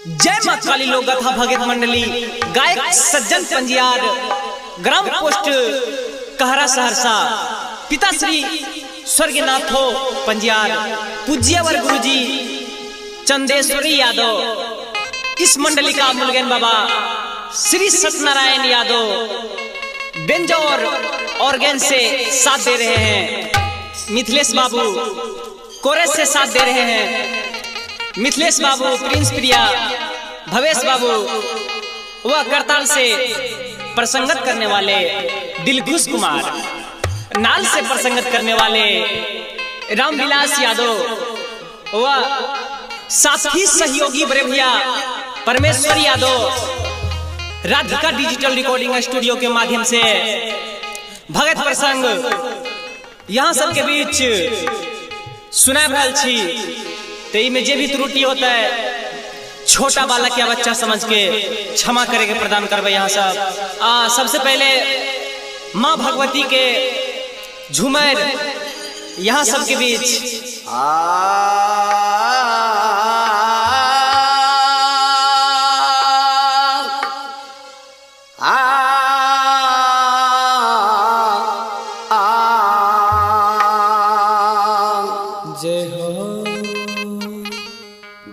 जय मां काली लोक गाथा भगत मंडली गायक सज्जन पंजियार ग्राम पोस्ट कहरा सहरसा पिता श्री स्वर्गनाथो पंजियार पूज्यवर गुरुजी चंदेश्वरी यादव। इस मंडली का मुलगन बाबा श्री सत्यनारायण यादव बेंजोर ऑर्गेन से साथ दे रहे हैं। मिथिलेश बाबू कोरस से साथ दे रहे हैं। मिथिलेश बाबू प्रिंस प्रिया भवेश बाबू वह करताल से प्रसंगत करने वाले दिलखुश कुमार, नाल से प्रसंगत करने वाले रामविलास यादव वह साथी सहयोगी बड़े भैया परमेश्वर Yadav Radhika digital recording studio के माध्यम से भगत प्रसंग यहाँ सबके बीच सुना भल छी। तो में जे भी त्रुटि होता है छोटा बालक या बच्चा समझ के क्षमा करे के प्रदान करबे। यहाँ सब सबसे पहले माँ भगवती के झूमर यहाँ सबके बीच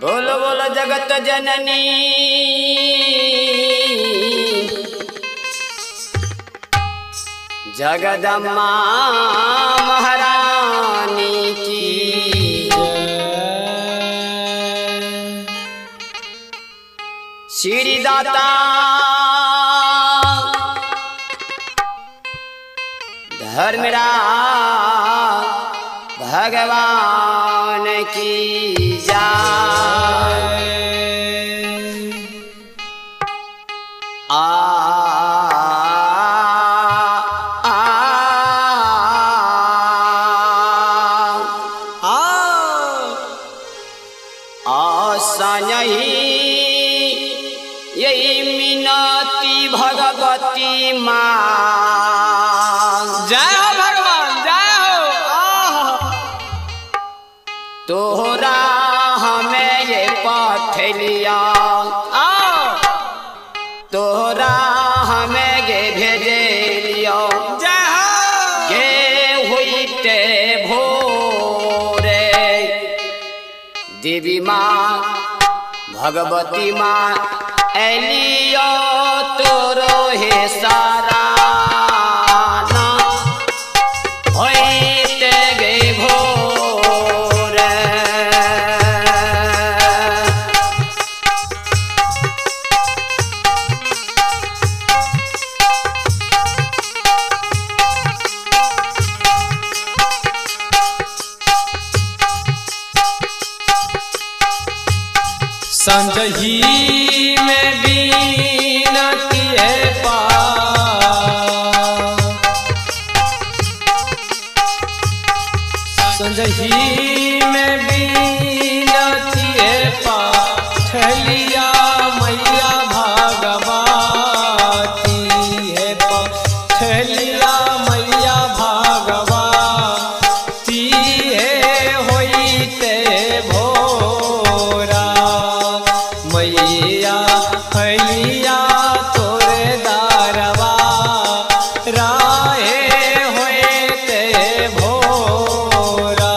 बोलो बोलो जगत जननी जगदम्मा महारानी की श्री दाता धर्मरा भगवान की जय। यही मिनती भगवती माँ। जय हो भगवान जय हो। तोहरा हमें ये पठलिया तोहरा हमें ये भेजे लियो। जय हो। ये हुई ते भोरे देवी माँ भगवती माँ एलियो तोरो हे सारा संजही में बीनती है संजही में बीनती है पाठलिया मैया भागवती है पाठलिया मैया भागवती है होई ते भोरा मैया हलिया तोरे दारवा राहे होए ते भोरा।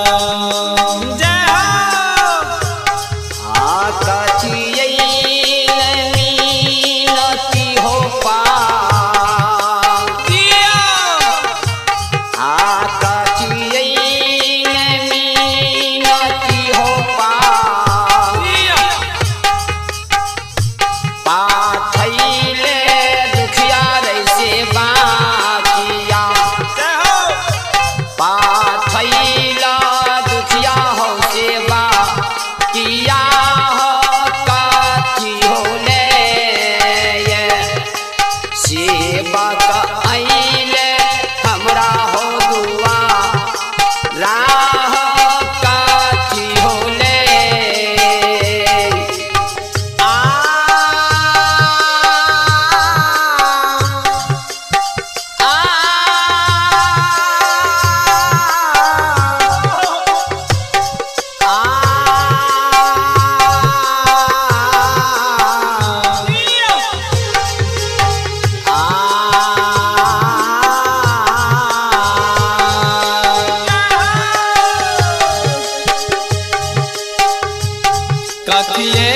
कथिए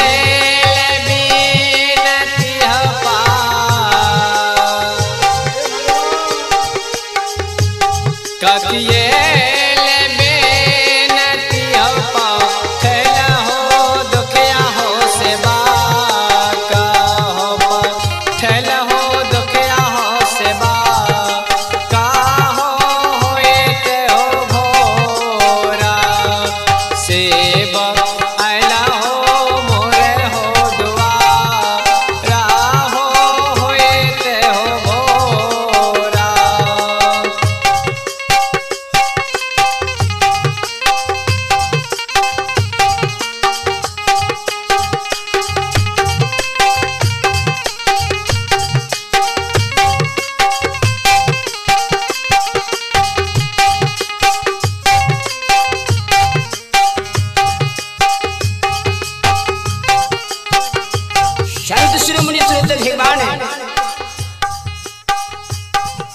बीनती हपा कथिए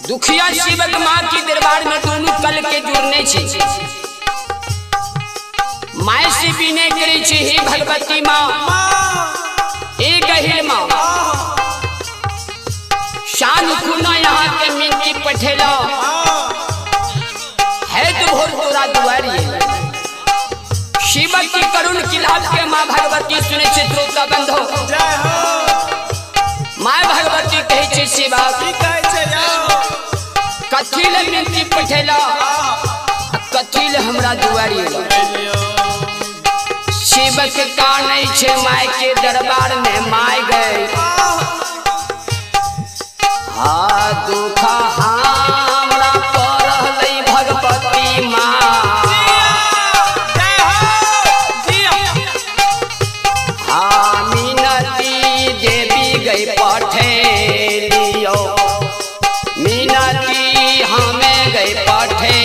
दुखिया शिवक माँ की दरबार में दोनों कल के जुड़ने छे माय से विनय करे छे हे भगवती माँ ए गहिल माँ शान खुना यहाँ के मिनती पठेला है तो भोर तोरा दुआरी शिवक की करुण किलाप के माँ भगवती सुने छे श्रोता बंधो माँ भगवती कहे छे शिवा कथिल मिनती पठेला कथिल हमरा दुआरी शिवक काने छे माय के दरबार में माय गए हाँ दुख हमरा परहलै भगवती माँ हाँ मिनती देवी गई पठेलियो मिनती हमें गई पठे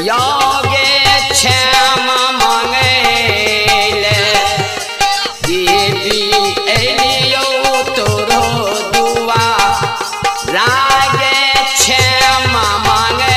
योगे क्षमा मांगे देवी एलियो तोरो दुआ रागे क्षमा मांगे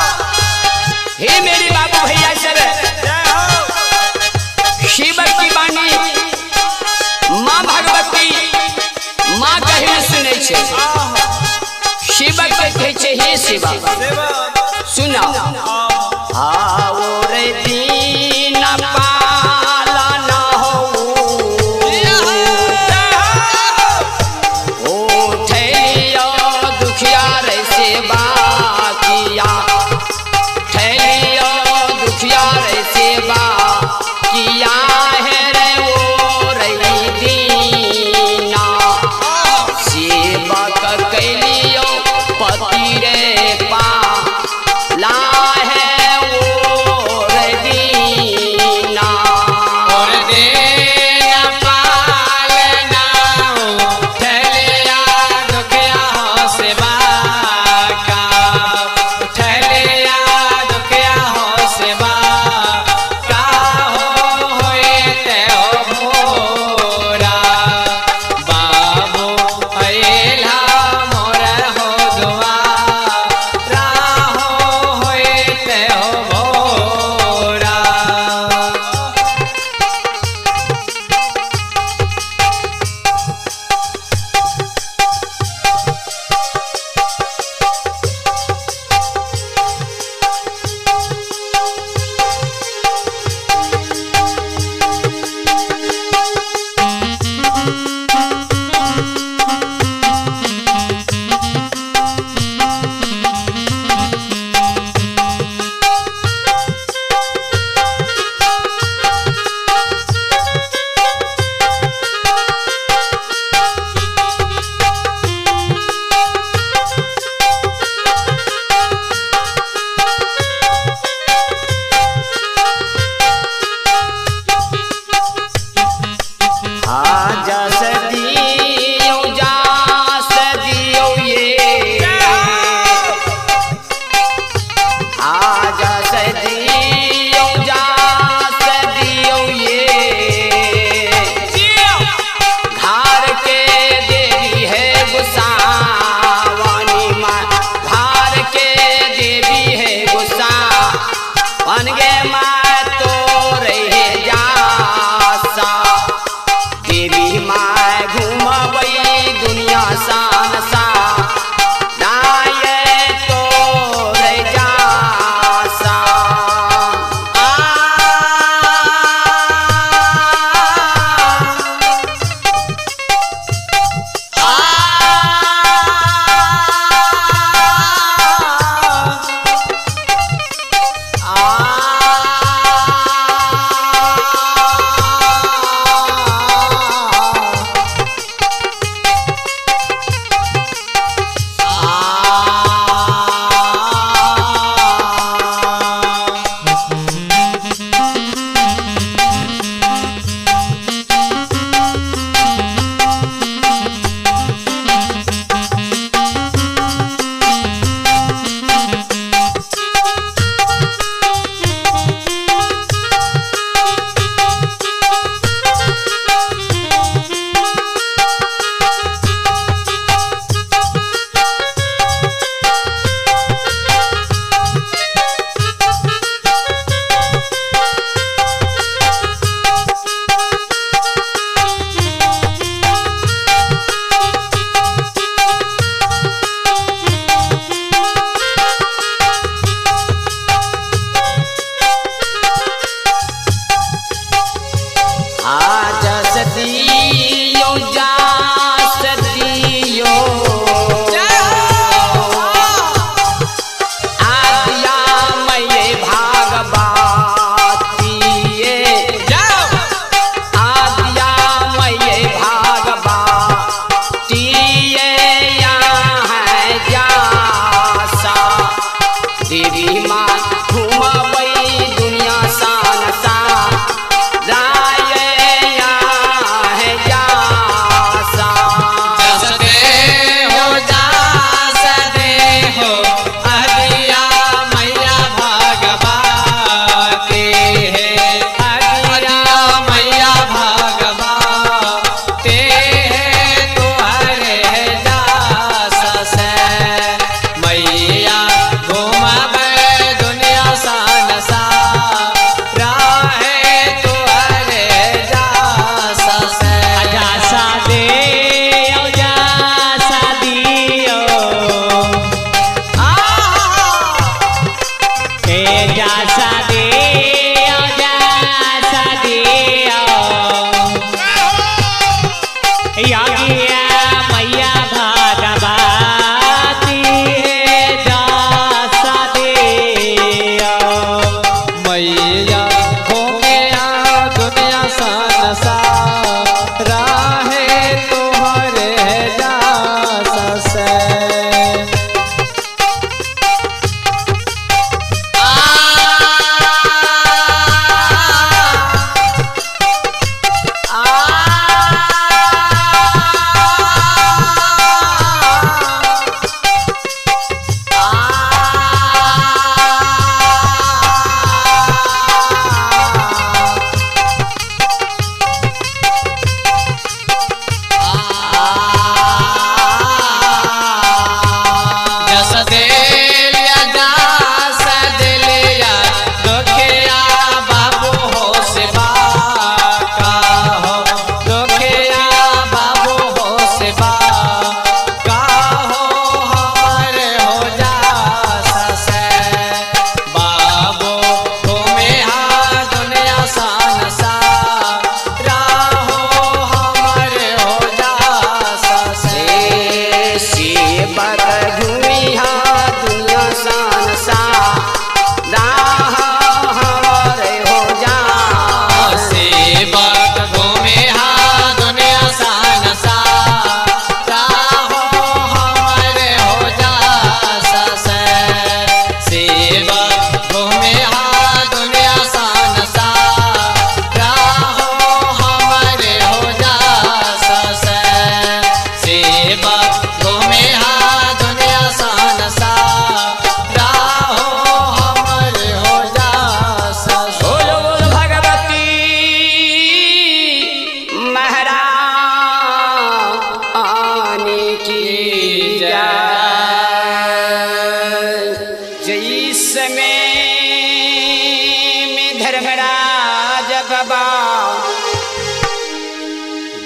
हे मेरे बाबू भैया सब शिवक की वाणी माँ भगवती माँ कहे सुने छे शिवक कहे छे हे शिवा सुना आओ रे दीन पालन हो ठैया दुखिया रे सेवा किया सेवा किया है रे वो रही दीना सेवा कर कैलियो पति रे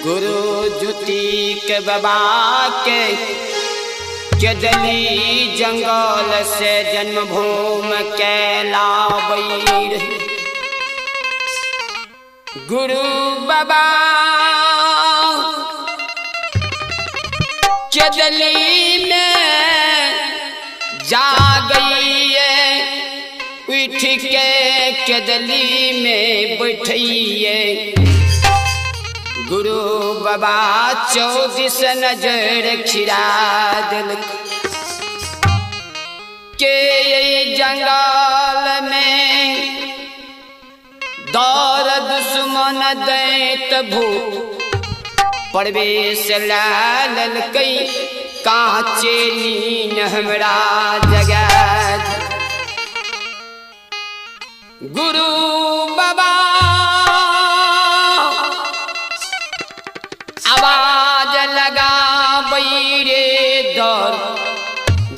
गुरु ज्योति के बाबा के केदली जंगल से जन्मभूमि कैलाबैर। गुरु बाबा केदली में जा गई है, उठ के केदली में बैठिए। गुरु बाबा 14 नजर खिरा दिल के जंगल में दौर दुश्मन दैत भूत प्रवेश लाल कई कांचे नीन हमरा जगत। गुरु बाबा आवाज लगा बैरे दौर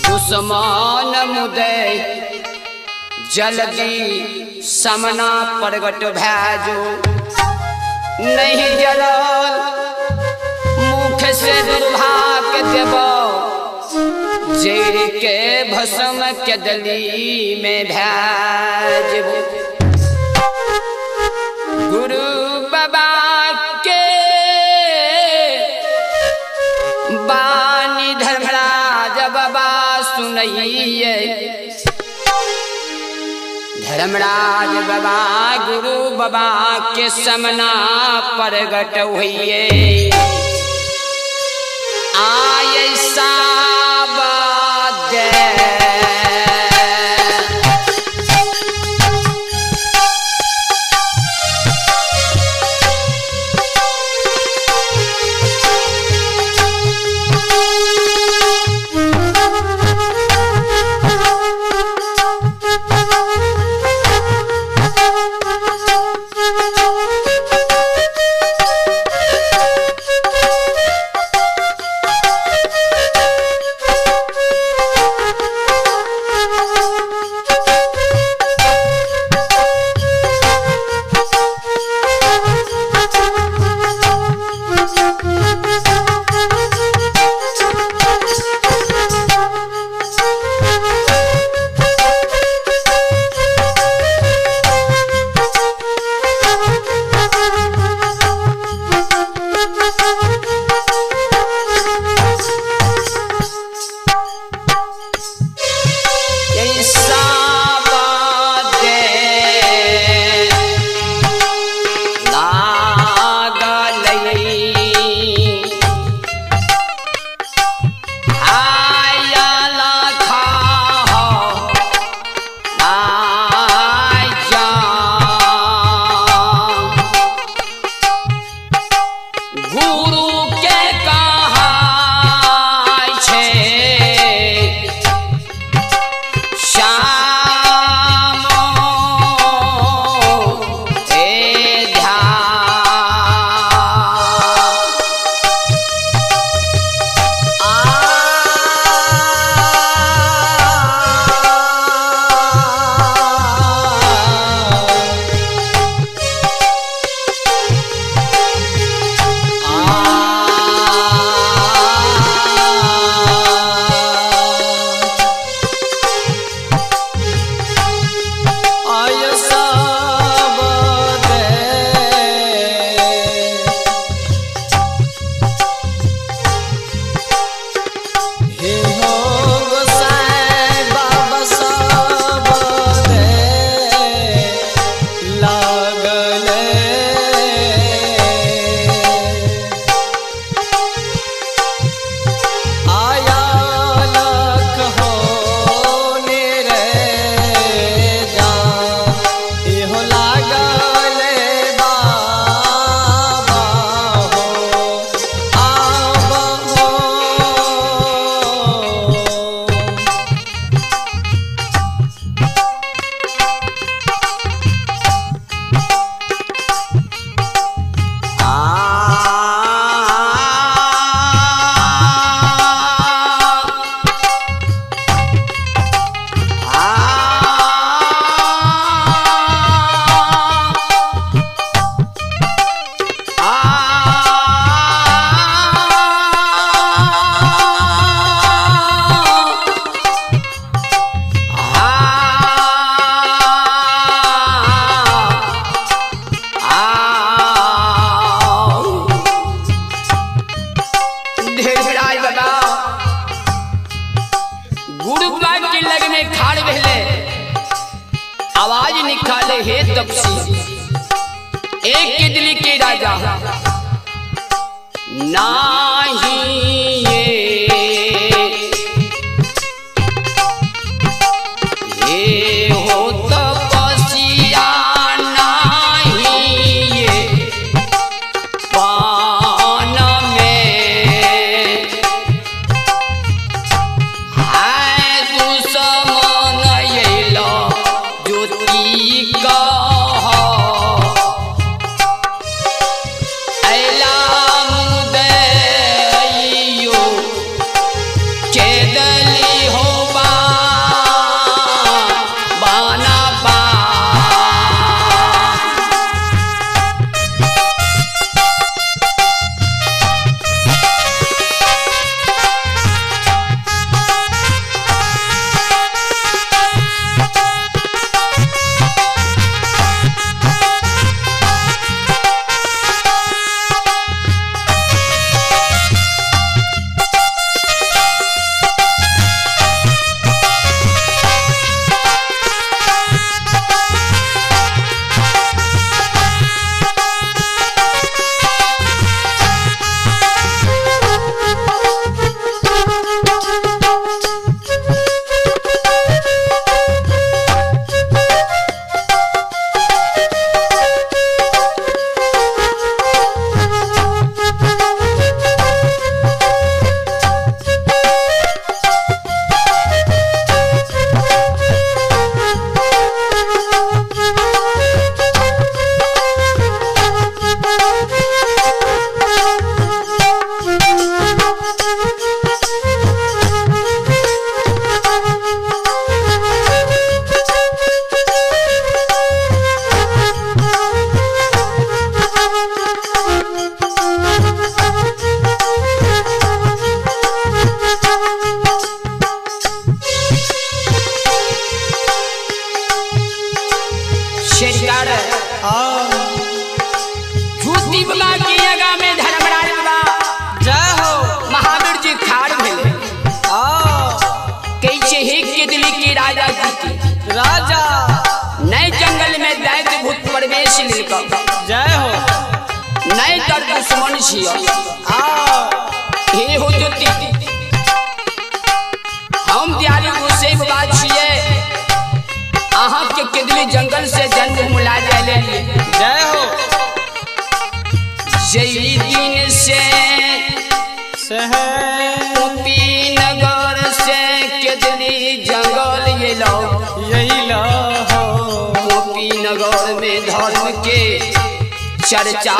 दुश्मन मुदय जल्दी समना प्रगट भैजो। नहीं जरल मुख से दुर्भाग देव जेर के भस्म केदली में भैजबो। गुरु बाबा के बानी धर्मराज बाबा सुनइए। धर्मराज बाबा गुरु बाबा के समना प्रगट हुए। आय साबाद कहले हे तपसी एक केदली के राजा नाही ये हो तपसिया नाही ये पान में है दुश्मन अइला ज्योति कह अइला मुदैयो केदली हो बाना बा झूठी बला की जगह में धर्मराज बा जय हो महावीर जी खाड़ भेले कैसे हे केदली के राजा जी राजा नए जंगल में दैत्य भूत प्रवेश लेकर जय हो नए तर दुश्मन छिया हे हो ज्योति हम दियाली गुस्से बाबा छिए अहाँ के केदली जंगल से जन्म मुला जाले जय हो जई दिन से गोपी नगर से केदली जंगल ये लो यही लो हो गोपी नगर में धर्म के चर्चा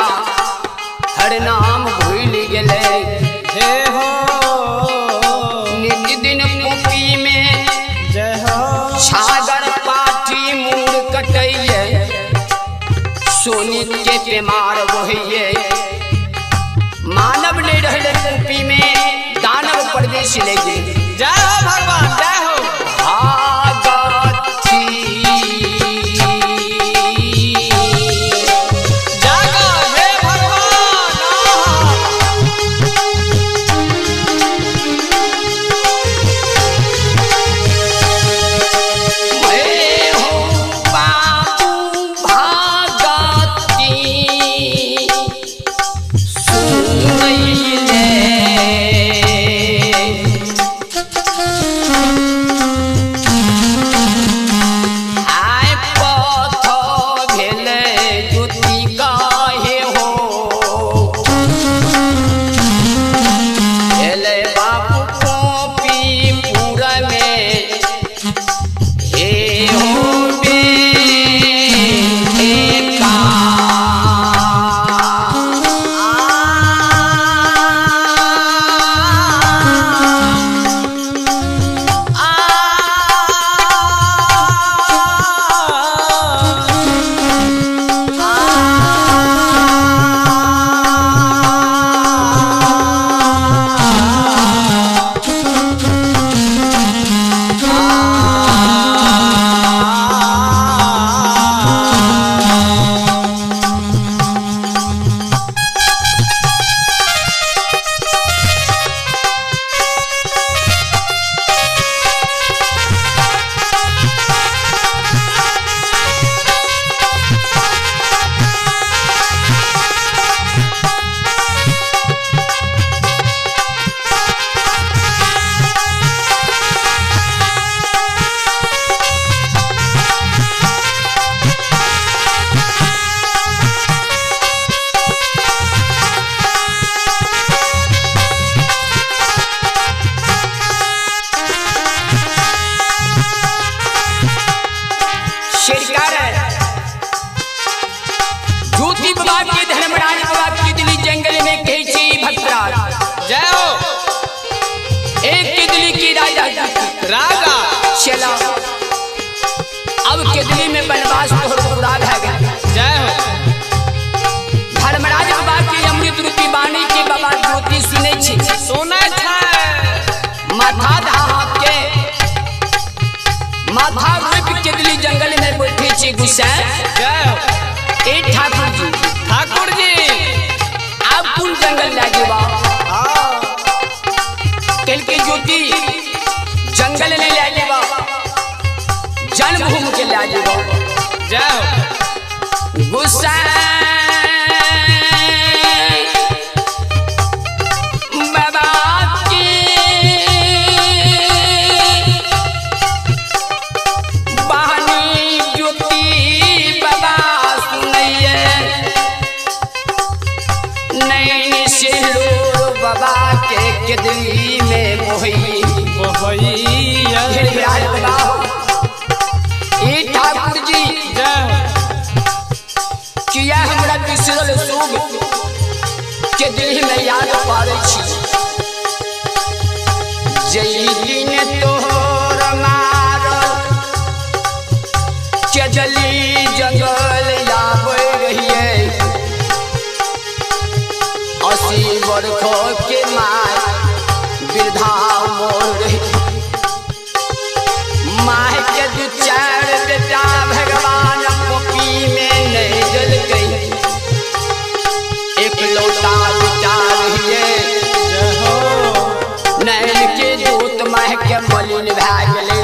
हर नाम भूल गए हे हो नित दिन गोपी में जय हो छागर पाठी मूड़ कटैये सोनी के पेमार वहिए मानव ने रहले गोपी में दानव प्रवेश ले गए जय हो भगवान जय हो भागती जागा हे भगवान हे हो बाबू भागती सुनैले बनवास तोहर पूरा भए गेल। जय हो। धर्मराज बाबा की अमृत रूपी वाणी की बाबा ज्योति सुने छी। सुनै छै। माथा धाप के माथा रोप के दिल्ली जंगल में बैठी छी गुस्सा। जय हो। ए ठाकुर जी, ठाकुर जी आप कौन जंगल ले जेबा? कल के ज्योति जंगल ले ले जेबा, जन्मभूमि के ले जेबा। जय हो। गुस्सा बाबा की वाणी ज्योति बाबा सुनैये, नैन सिंदूर बाबा के दिल्ली में मोही ठाकुर जी। किया हमरा बिसरल सुग के दिल में याद पारे छी। जई दिन तोहर मारल के जली जंगल आवे रहिए, 80 वर्ष के माय वृद्धा मोर रही। माय के दू चार बेटा भगवान पोपी में नहीं जल गई, एक लौटा बेटा रहिए। नैन के दूत माय के मलिन भए गेले,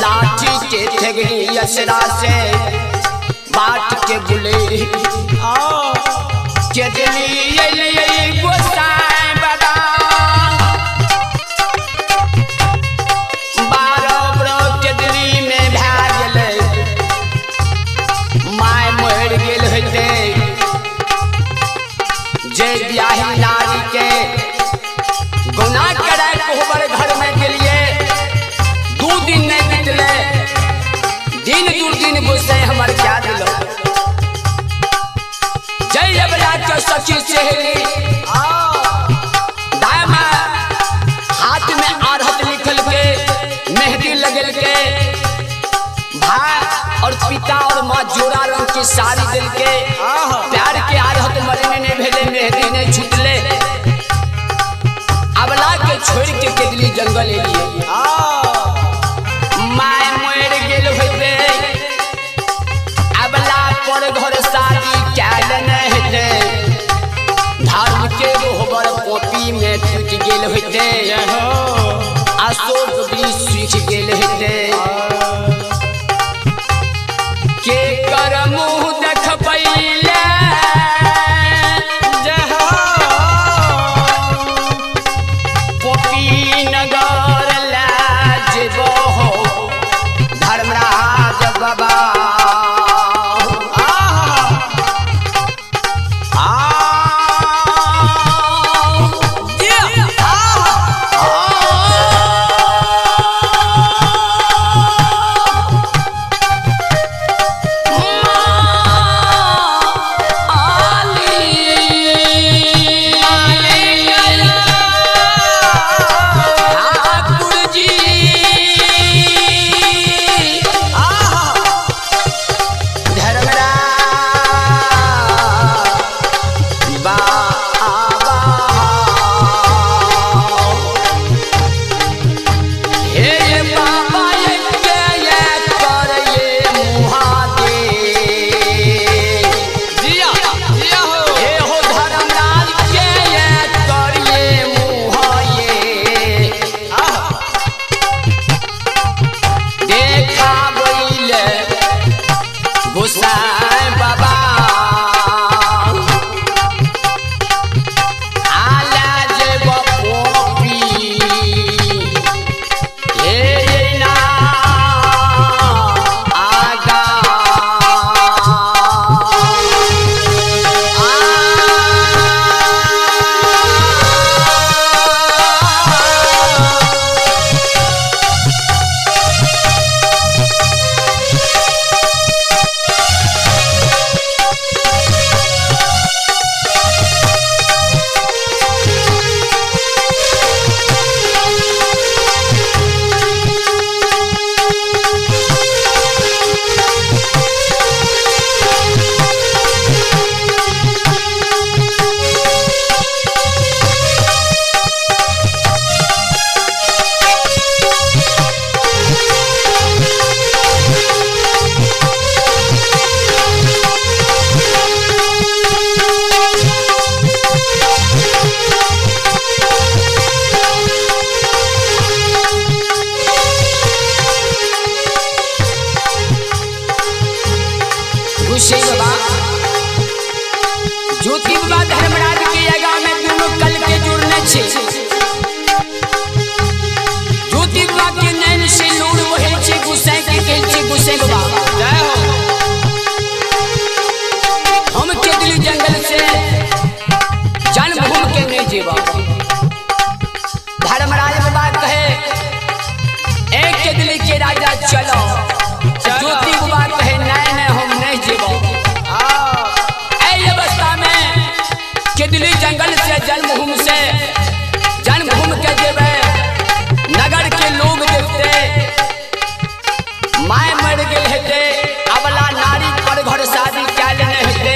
लाठी के ठगनी असरा से बाट के बुले के दिली गोसाई बाबा। 12 बरस के दिल्ली में भए गेले, माय मर गेल होते। जे बियाही नारी के गुनाह करे कोहबर घर में गेलिए, 2 दिन नहीं बीतले, दिन दुर्दिन गुस्से हमर क्या दिलो। जय बला के सखी सहेली दामा हाथ में आरहत लिखल के, मेहंदी लगल के, भाई और पिता और माँ जोड़ा रंग की साड़ी दिल के, प्यार के आरहत मरने ने भेले, मेहंदी ने छुटले। अबला के छोड़ के केदली जंगल एलिए, माय मर गेल होते। अबला पर घर शादी कैल नहीं हेते, धर्म के गोबर पोपी में टूट गेल होते। अशोक भी सूख गेल हेते, के कर मुँह देख पहिले। पोपी नगर लाजबो धर्मराज बाबा। धर्मराज के आगा में दोनों कल के जुड़ने छे ज्योति बाबा के नैन से लोड़ वहे छे गुस्से के कहै छे गुस्से बाबा जय हो हम के दिल जंगल से जन्मभूमि के नहीं जेबा धर्मराज बाबा कहे एक के दिल के राजा चलो ज्योति बाबा कहे नहीं हम नहीं जेबा ऐ अवस्था में के दिल जंगल से जन्मभूमि के जेबे नगर के लोग देखते माय मर गेल हेते अबला नारी पर घर शादी कैल नहीं हेते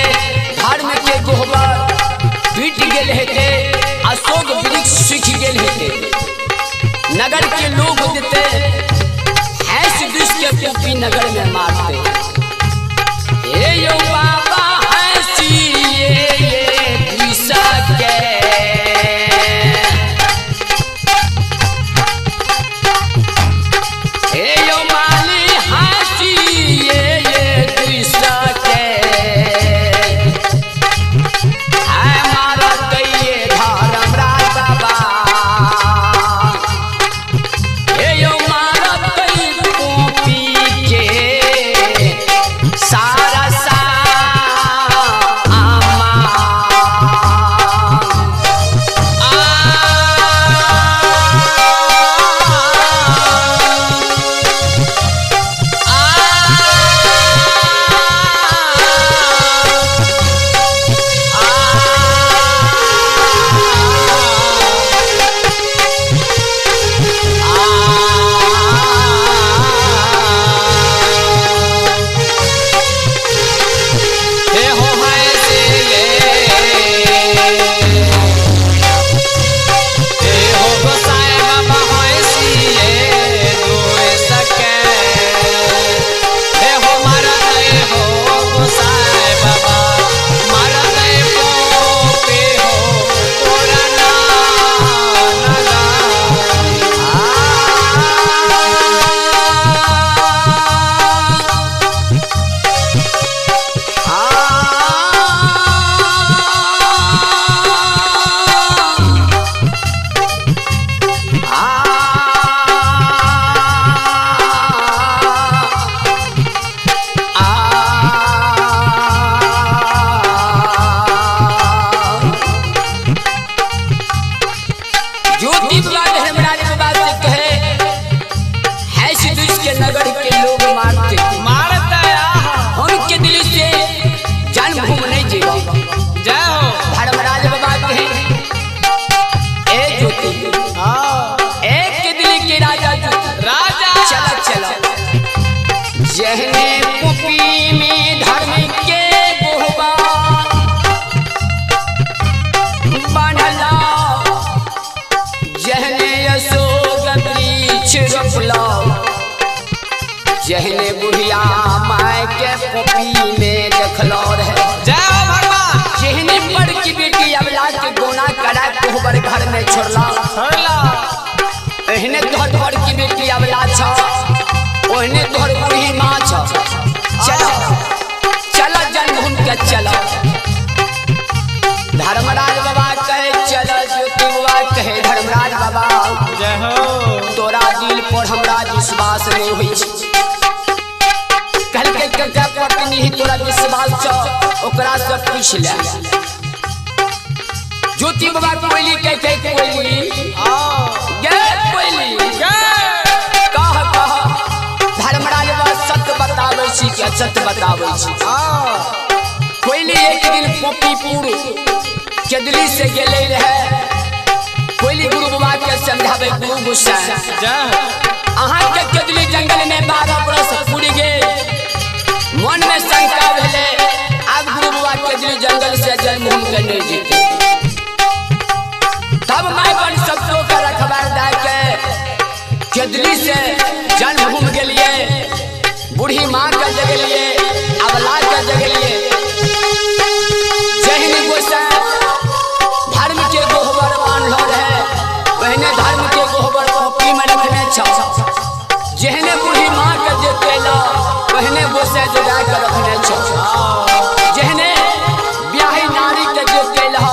धर्म के गोबर टूट गेल हेते अशोक वृक्ष सूख गेल हेते नगर के लोग देते हैस दुष्ट के पी नगर में मारते ए यो बाबा हंसी ये दिशा के ए यो माली हंसी ये दिशा के है मारा कहिए धर्मराज बाबा ए यो मारा कही कॉपी के सारा सा आमा हे हो हाय से ये हे हो गोसाई बाबा हाय सी ये दोए सके हे हो मारा दे हो गोसाई बाबा मारा दे पे हो तोरा ना लगा ज्योति बाबा धर्मराज बाबा से कहे है सिद्धूष के नगर के लोग मारते उनके दिल से जन्मभूमि नहीं जेबा जय हो धर्मराज बाबा कहे ए ज्योति एक के दिल के राजा राजा चला चला जहने पुपी में धर्म के गोहबा बांधला जहने अशोक वृक्ष रोपला जहने बुढ़िया माय के पुपी में देखलो रहे जय हो भगवान जहने बड़ की बेटी अबला के गोना करा कोहबर घर में छोड़ला एहने तोहर बड़ की बेटी अबला छ ओहने तोहर बूढ़ी माँ छ चला चला जन्मभूमि के चला धर्मराज बाबा कहे चला ज्योति बाबा कहे धर्मराज बाबा जय हो तोरा दिल पर हमरा विश्वास नहीं होई छै कल के कका पत्नी ही तोरा विश्वास छ ओकरा से पूछ ले ज्योति बाबा कोइली कह कोइली गे कोइली कह धर्मराज बाबा सत्य बताबै छी कि असत्य बताबै छी कोइली एक दिन पोपीपुर केदली से गेले रहे कोइली गुरु बाबा के समझावे गुरु गुस्सा अहाँ के केदली जंगल में 12 बरस पूरी गए मन में शंका भेले अब गुरु बाबा केदली जंगल से जन्मभूमि के नहीं जीते तब मैं बन सबको का रखवार दे के केदली से जन्मभूमि के लिए बूढ़ी माँ के जगह लिए अबला के जगह लिए जहनी गोसा धर्म के गोहबर बांधल रहे वहने धर्म के गोहबर पी में रखने छ जहने बूढ़ी माँ के जे केला वहने गोसा जुड़ा के रखने छ जहने ब्याही नारी के जे केला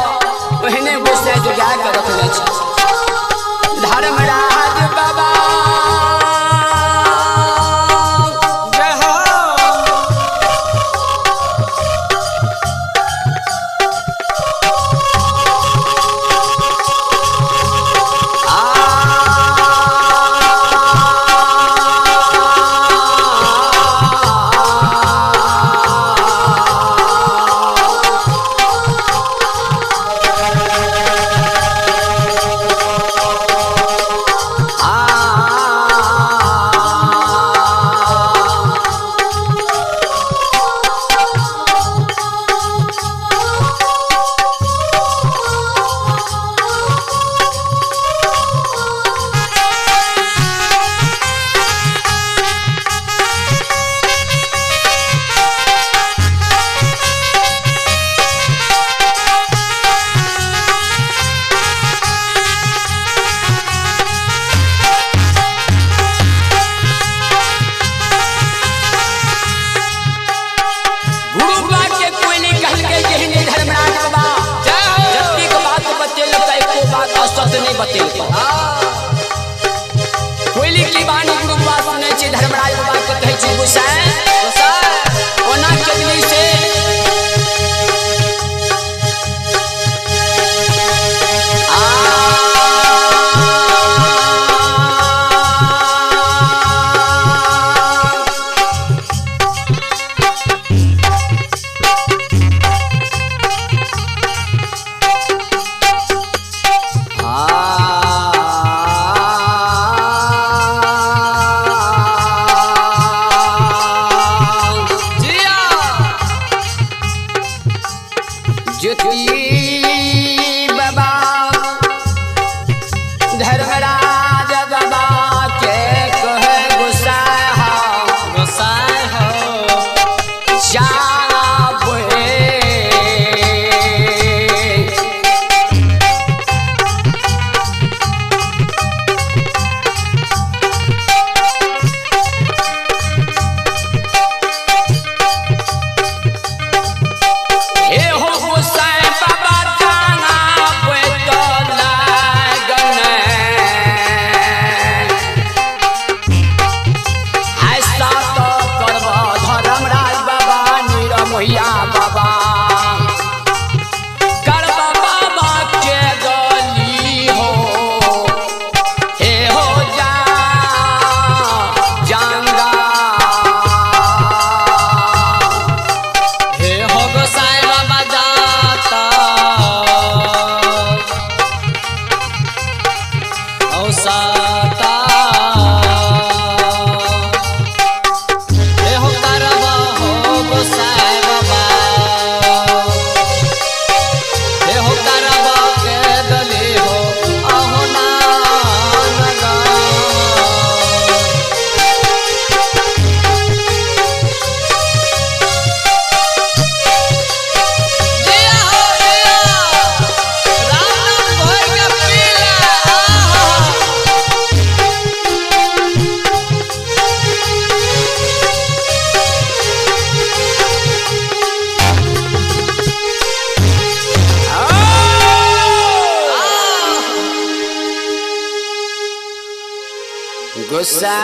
गोसाई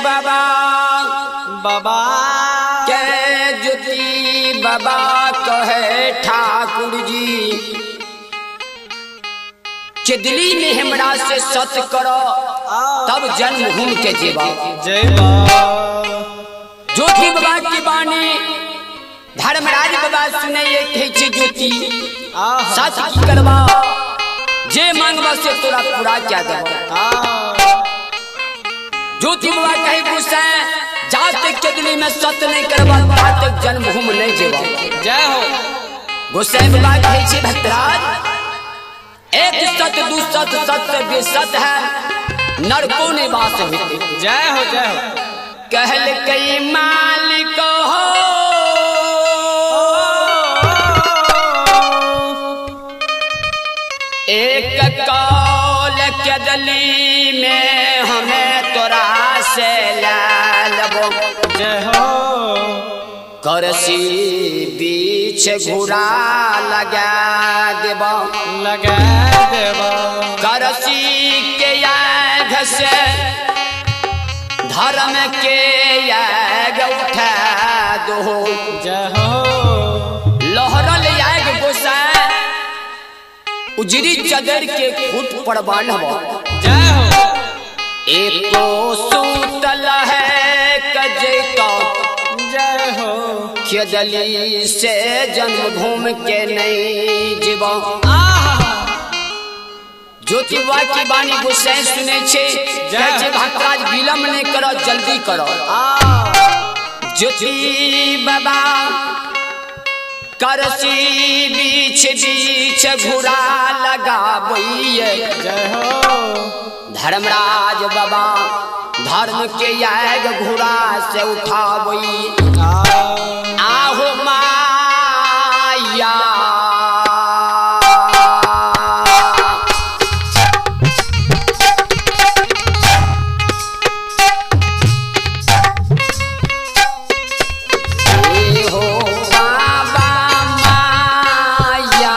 बाबा बाबा के ज्योति बाबा कहे ठाकुर जी चिदली में हमरा से सत करो तब जन्म घूम के जीवा। जय बाबा ज्योति बाबा की बाणी धर्मराज बाबा सुने ये कहे ज्योति सच की करवा जे मांगवा से तोरा पूरा क्या देवा। ज्योति बाबा कहे गोसाई जहाँ तक चिदली में सत नहीं करवा तहाँ तक जन्म घूम नहीं जीवा। जय हो गोसाई बाबा कहे छे भक्तराज एक सत दू सत सत्य बेसत है नरको ने बास होते। जय हो जय हो कहल कई मालिक हो एक कौल के दली में हमें तोरा से लालबो। जय हो करसी बीच घुरा लगा देबो लगा देवा करसी के आग से धर्म के आग उठा दो। जय हो लहरल आग गोसाई उजरी चदर के खूट पर बांधबो। जय हो एको सूतल है कजे का जय हो चिदली से जन्म घूम के नहीं जीवा। ज्योति बाबा की बानी गोसाई सुने छे जय भक्तराज विलम्ब नहीं करो जल्दी करो। ज्योति बाबा करसी बीच बीच घुरा लगाबैये। जय हो धर्मराज बाबा धर्म के आग घुरा से उठाबई। आहो माया हो बाबा माया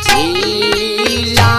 लीला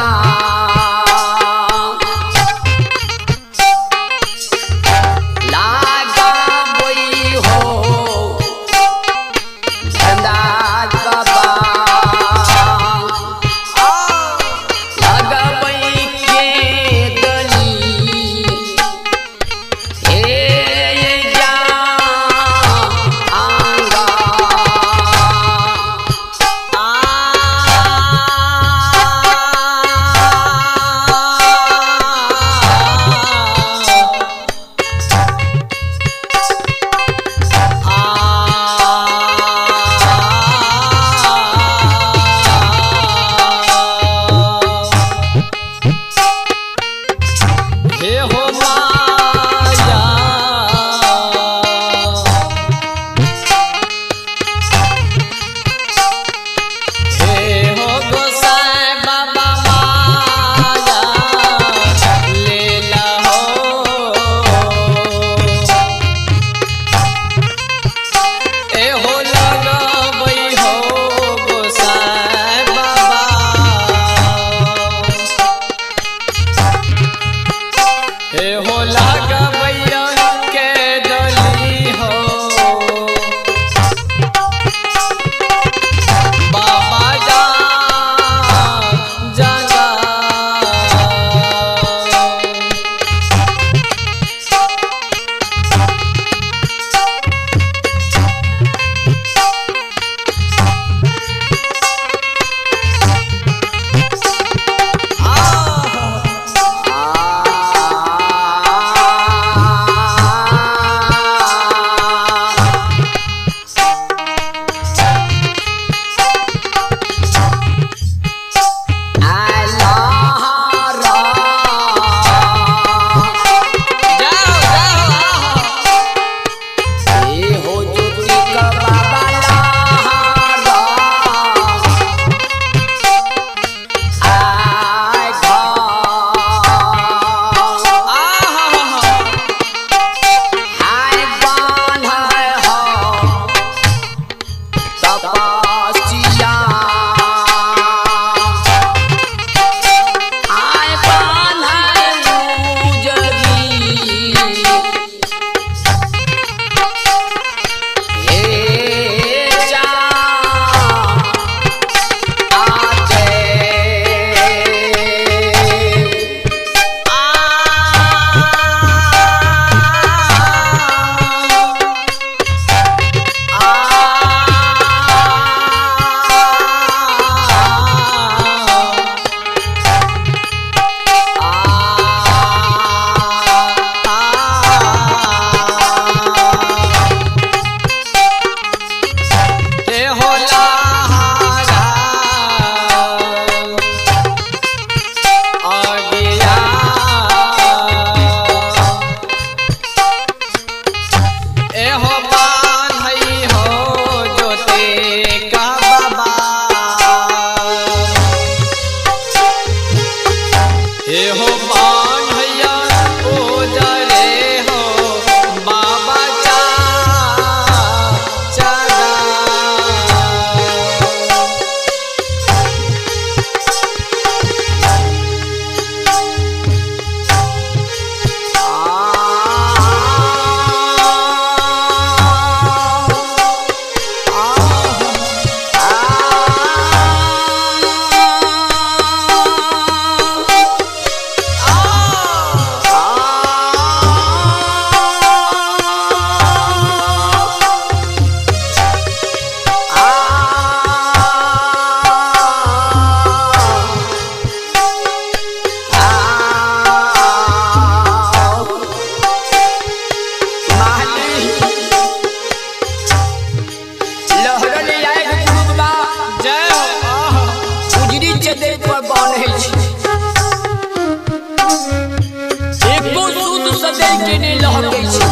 के नहीं लहकै छै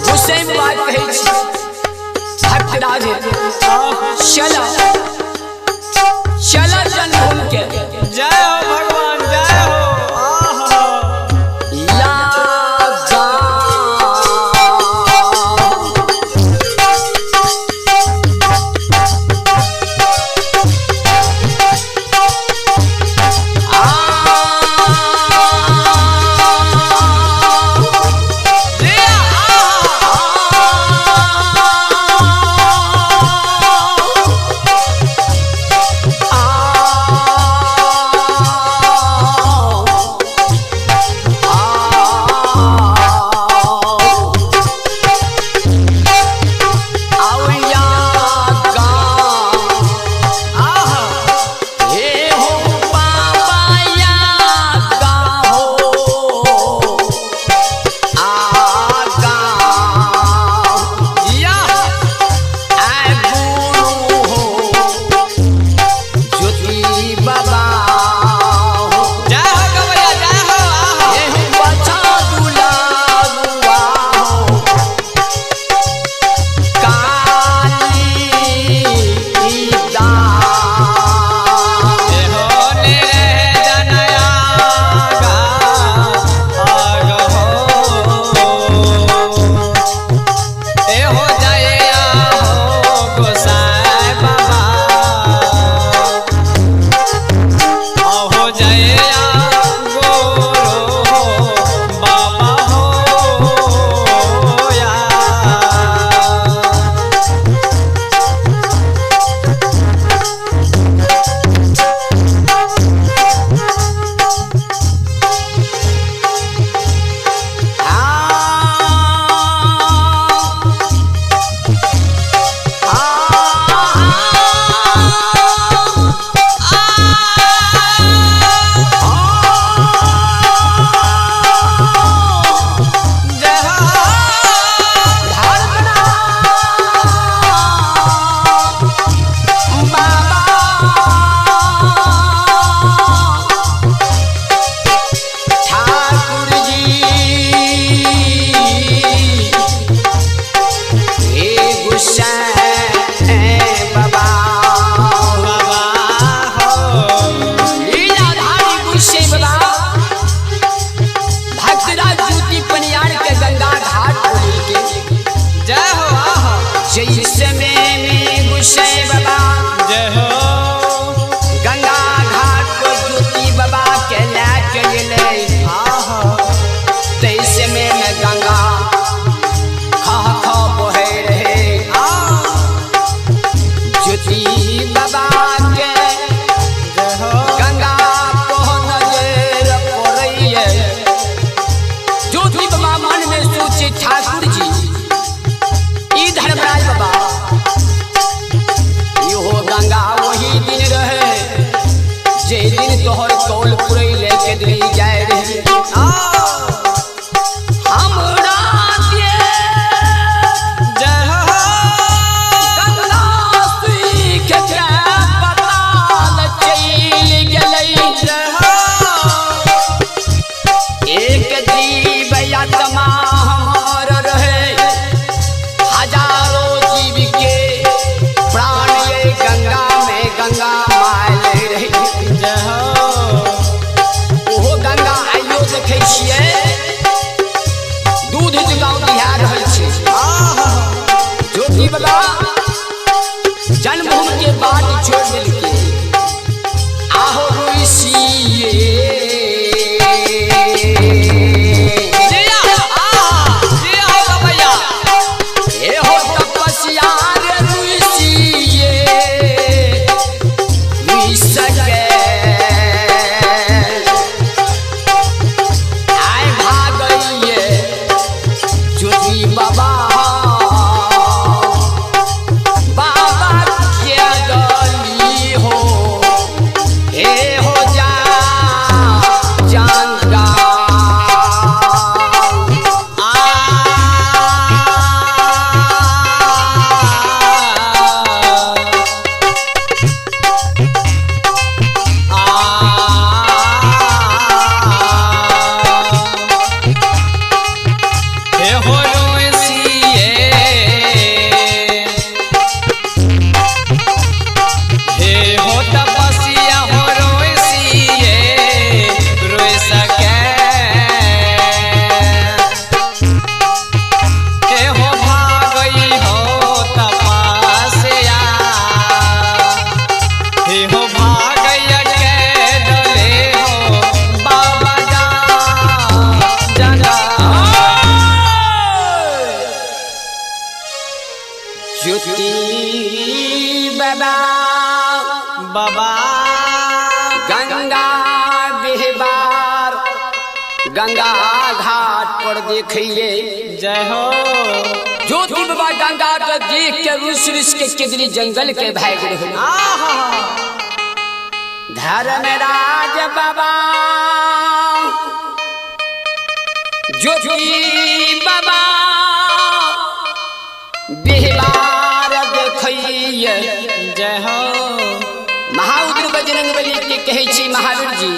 गोसाई बाबा कहै छै भक्तराज चला चला जन्मभूमि के जय हो भगवान जय हो जन्मभूमि के बाद छोड़ मिलके आहो ज्योति बाबा बाबा गंगा बिहबार गंगा घाट पर देखिए। जय हो। ज्योति बाबा गंगा को देख के रुस रुस के किदरी जंगल के भाग रहे। धर्मराज बाबा ज्योति बाबा बिहबार देखिए। जय हो। महाउद्र बजरंग बली के कहे छी महावीर जी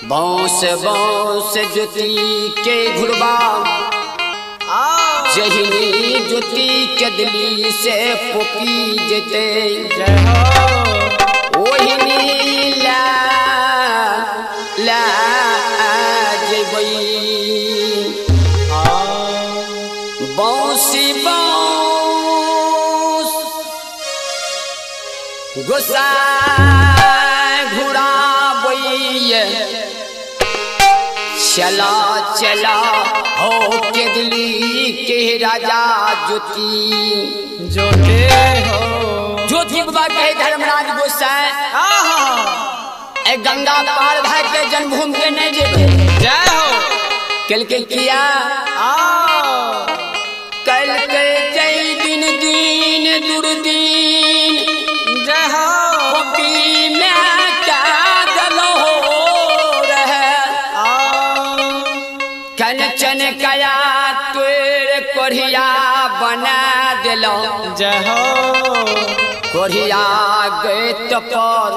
बांस बांस ज्योति के घुरबा जहिनी ज्योति के दिली से पोपी जेते। जय हो। ओहिनी ला ला जेबई बांसी बांस गुस्सा घुरा बइये। चला चला हो के दिल्ली के राजा ज्योति जोते हो। ज्योति बाबा कहे धर्मराज गोसाई ए गंगा पार भाग के जन्मभूमि के नहीं जेबे। जय हो। कल के किया कल के जय दिन दिन दुर्दीन। जय हो। पपी में क्या गलो रहे कंचन कया तेरे कोढ़िया बना दिलो। जय हो। कोढ़िया गए तो पर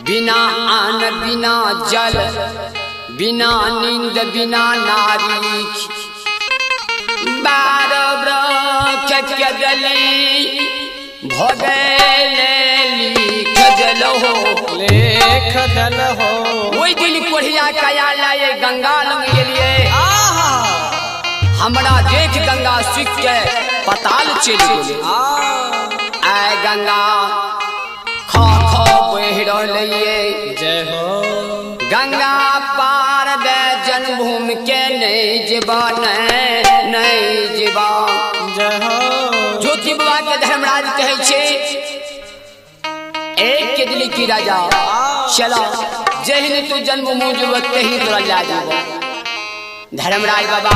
बिना अन्न बिना जल बिना नींद बिना नारी बार वृक्ष के गली भोगले लिख दलो लेख दल हो। वही दिन कोढ़िया कया लाए गंगा लंग गेलिए। हमरा देख गंगा सीख के पताल चल गेले। आय गंगा खा खा बह रहिए। जय हो। गंगा पार दे जन्मभूमि के नहीं जीवा नहीं जीवा। जय हो। ज्योति बाबा के धर्मराज कहे छे एक के दिल की राजा चला जहिन तू जन्म मुझ कहीं तोरा ला जाबो। धर्मराज बाबा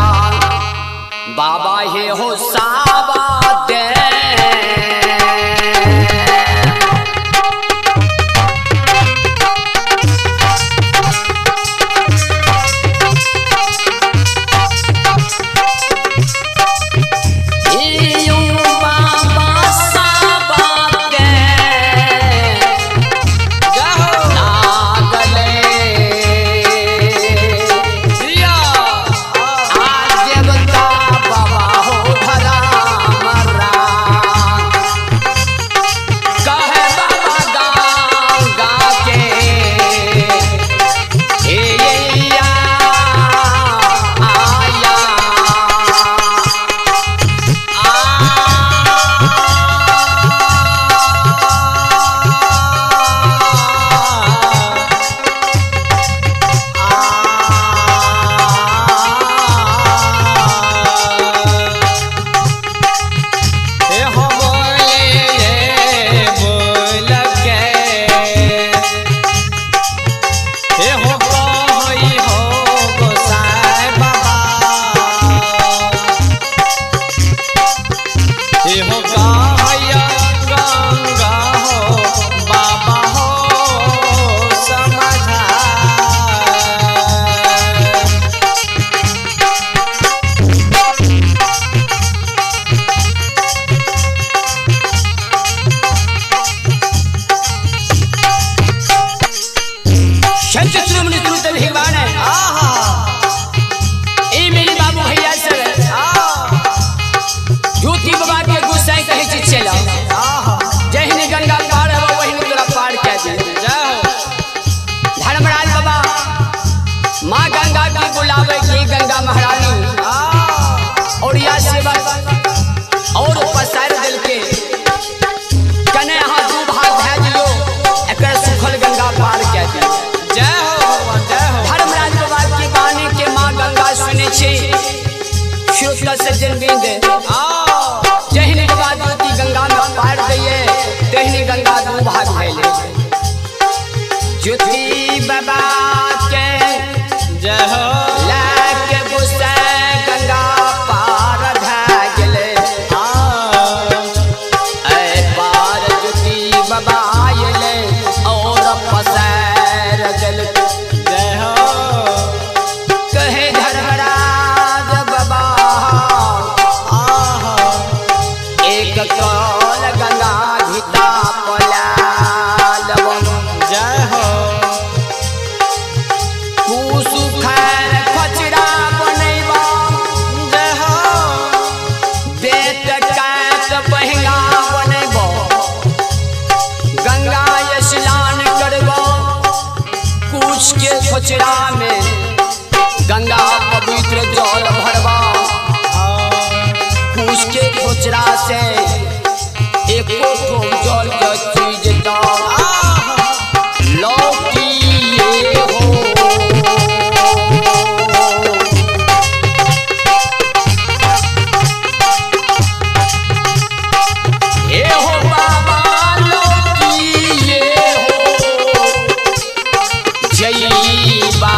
बाबा हे हो साबा दे ज्योति बाबा के गुस्सा कल गंगा घिता पलालवम जय हो कुसु खैर खचरा बनैबा जय हो बेट कैत बहिंगा बनैबा गंगा स्नान करबा कुछ के खचरा में गंगा पवित्र जल भरबा कुछ के खोचरा से एको ठोम जल चीज लौकी ये हो ये हो बाबा लौकी ये हो जय बा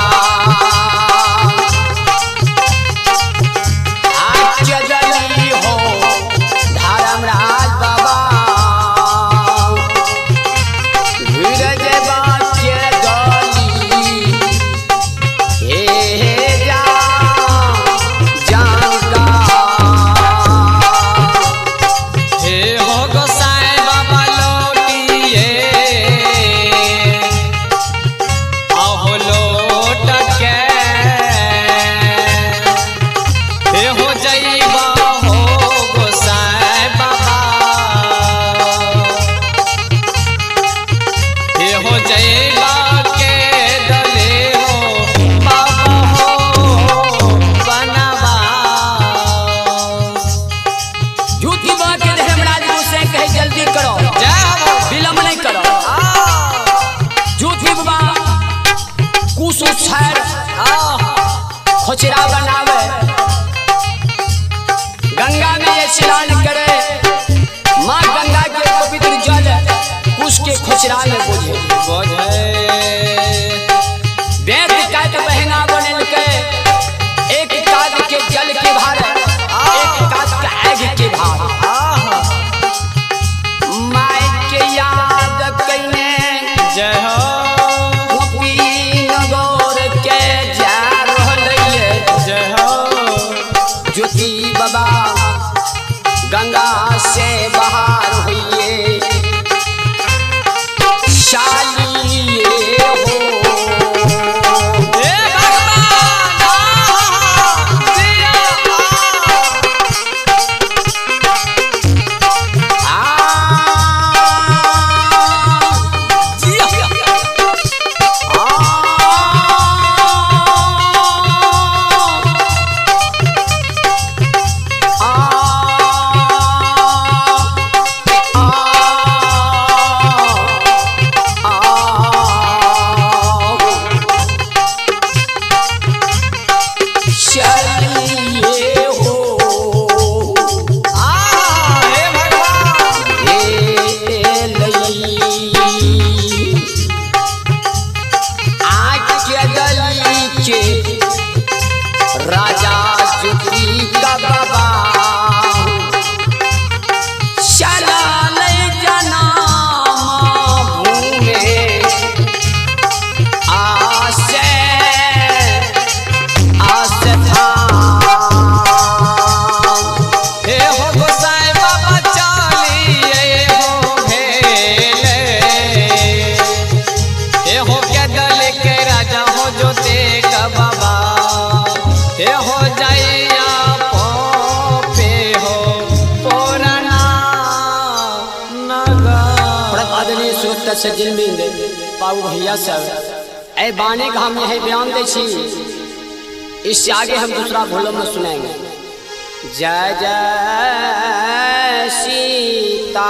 खोचरा बनावे गंगा में ये स्नान करे माँ गंगा के पवित्र जल उसके खोचरा में बोझे बेट काट बहना बनल के एक काट के जल के भार एक काट के आग के भार माई के याद कइने जय हो ज्योति बाबा गंगा से बाहर हुई शाली ये हो राजा ज्योति का बाबा चला ले जाना भूमे आसे था हे हो गोसाई बाबा चलिए हो भेले हे हो क्या दल के राजा हो ज्योति का बाबा हे हो जाइया पे हो पुराना नगर आदरणीय श्रोता से जिलमिल पाऊ भैया सब ऐ बानी का हम यही बयान दे छी इससे आगे हम दूसरा भोलों में सुनेंगे जय जय सीता